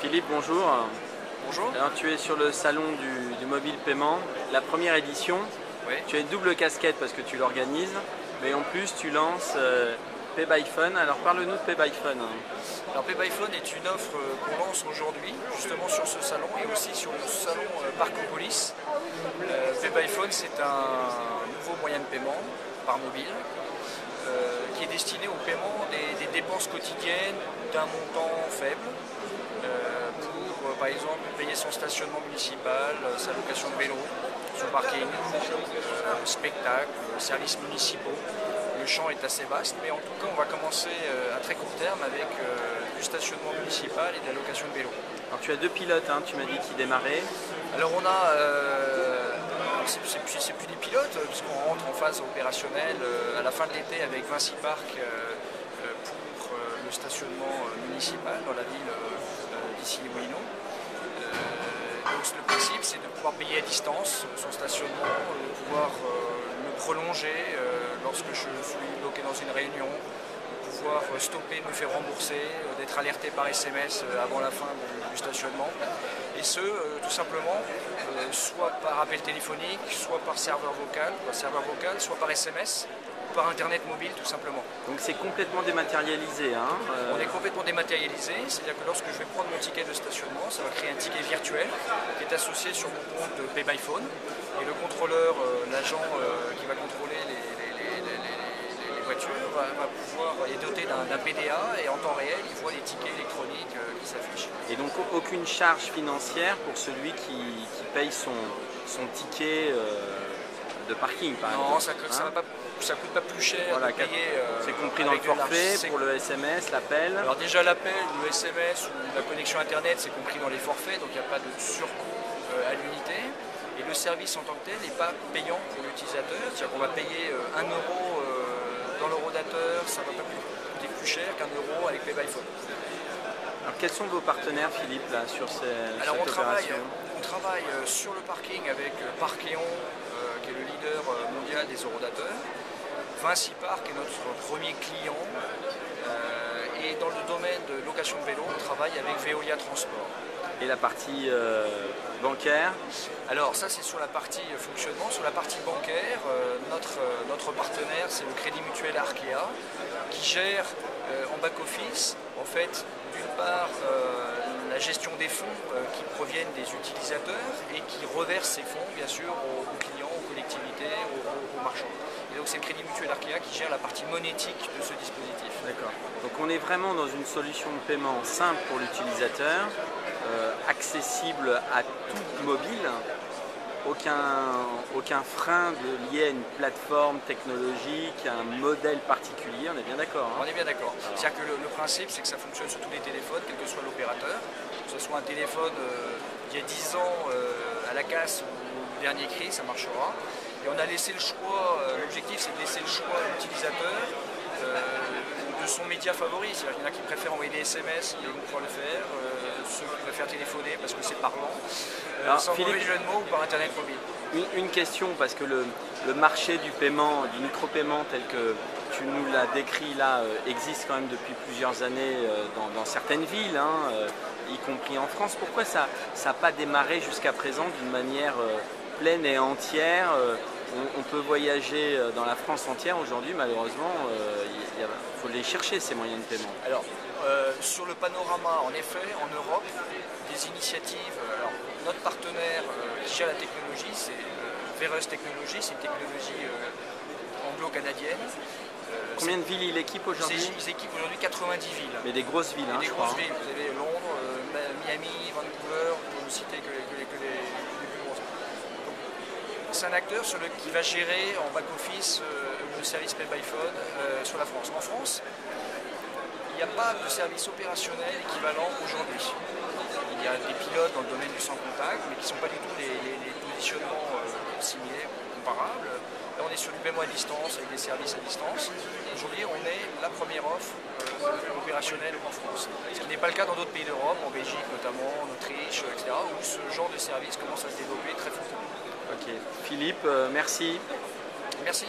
Philippe, bonjour. Bonjour. Alors tu es sur le salon du mobile paiement, la première édition. Oui. Tu as une double casquette parce que tu l'organises, mais en plus tu lances Pay by Phone. Alors parle-nous de Pay by Phone. Alors Pay by Phone est une offre qu'on lance aujourd'hui, justement sur ce salon et aussi sur le salon Parcopolis. Pay by Phone, c'est un nouveau moyen de paiement par mobile qui est destiné au paiement des dépenses quotidiennes d'un montant faible. Pour par exemple payer son stationnement municipal, sa location de vélo, son parking, spectacle, services municipaux. Le champ est assez vaste, mais en tout cas on va commencer à très court terme avec du stationnement municipal et de la location de vélo. Alors tu as deux pilotes, hein, tu m'as dit qui démarraient. Alors on a, c'est plus des pilotes puisqu'on rentre en phase opérationnelle à la fin de l'été avec Vinci Park pour le stationnement municipal dans la ville d'Issy-les-Moulineaux. Donc le principe c'est de pouvoir payer à distance son stationnement, de pouvoir le prolonger lorsque je suis bloqué dans une réunion, de pouvoir stopper, me faire rembourser, d'être alerté par SMS avant la fin du stationnement. Et ce, tout simplement, soit par appel téléphonique, soit par serveur vocal, soit par SMS, ou par Internet mobile tout simplement. Donc c'est complètement dématérialisé. Hein, On est complètement dématérialisé, c'est-à-dire que lorsque je vais prendre mon ticket de stationnement, ça va créer un ticket virtuel qui est associé sur mon compte de Pay by Phone. Et le contrôleur, l'agent qui va contrôler les voitures, est doté d'un PDA et en temps réel, il voit les tickets électroniques qui s'affichent. Et donc aucune charge financière pour celui qui paye son ticket de parking par exemple. Non, ça ne coûte pas plus cher de payer. C'est compris dans le forfait pour le SMS, l'appel. Alors déjà l'appel, le SMS ou la connexion Internet, c'est compris dans les forfaits, donc il n'y a pas de surcoût à l'unité. Et le service en tant que tel n'est pas payant pour l'utilisateur, c'est-à-dire qu'on va payer 1 euro dans l'horodateur, ça ne va pas coûter plus cher qu'un euro avec Pay by Phone. Alors quels sont vos partenaires Philippe là sur cette opération? On travaille sur le parking avec Parkeon, qui est le leader mondial des horodateurs. Vinci Park est notre premier client. Et dans le domaine de location de vélo, on travaille avec Veolia Transport. Et la partie bancaire? Alors ça c'est sur la partie fonctionnement. Sur la partie bancaire, notre partenaire c'est le Crédit Mutuel Arkea qui gère en back-office en fait d'une part la gestion des fonds qui proviennent des utilisateurs et qui reverse ces fonds bien sûr aux clients, aux collectivités, aux marchands. Et donc c'est le Crédit Mutuel Arkea qui gère la partie monétique de ce dispositif. D'accord. Donc on est vraiment dans une solution de paiement simple pour l'utilisateur, accessible à tout mobile, aucun frein lié à une plateforme technologique, à un modèle particulier, on est bien d'accord. Hein? On est bien d'accord. C'est-à-dire que le principe c'est que ça fonctionne sur tous les téléphones, quel que soit l'opérateur, que ce soit un téléphone il y a 10 ans à la casse ou au dernier cri, ça marchera. Et on a laissé le choix, l'objectif c'est de laisser le choix à l'utilisateur de son média favori. C'est-à-dire qu'il y en a qui préfèrent envoyer des SMS, ils vont pouvoir le faire, ceux qui préfèrent téléphoner parce que c'est parlant, sans mauvais jeu de mots ou par Internet mobile. Une question, parce que le marché du paiement, du micro-paiement tel que tu nous l'as décrit là, existe quand même depuis plusieurs années dans certaines villes, hein, y compris en France. Pourquoi ça n'a pas démarré jusqu'à présent d'une manière pleine et entière? On peut voyager dans la France entière aujourd'hui, malheureusement, il faut les chercher ces moyens de paiement. Alors, sur le panorama, en effet, en Europe, des initiatives. Alors, notre partenaire qui gère la technologie, c'est Vereus Technologies, c'est une technologie anglo-canadienne. Combien de villes il équipe aujourd'hui? Ils équipent aujourd'hui 90 villes. Mais des grosses villes, des je grosses crois. Villes. Vous avez Londres, Miami, Vancouver, pour ne citer que les plus grosses. C'est un acteur qui va gérer en back-office le service Pay by Phone sur la France. En France, il n'y a pas de service opérationnel équivalent aujourd'hui. Il y a des pilotes dans le domaine du sans contact, mais qui ne sont pas du tout les positionnements similaires, comparables. Là, on est sur du paiement à distance, avec des services à distance. Aujourd'hui, on est la première offre opérationnelle en France. Ce qui n'est pas le cas dans d'autres pays d'Europe, en Belgique notamment, en Autriche, etc., où ce genre de service commence à se développer très fortement. Ok. Philippe, merci. Merci.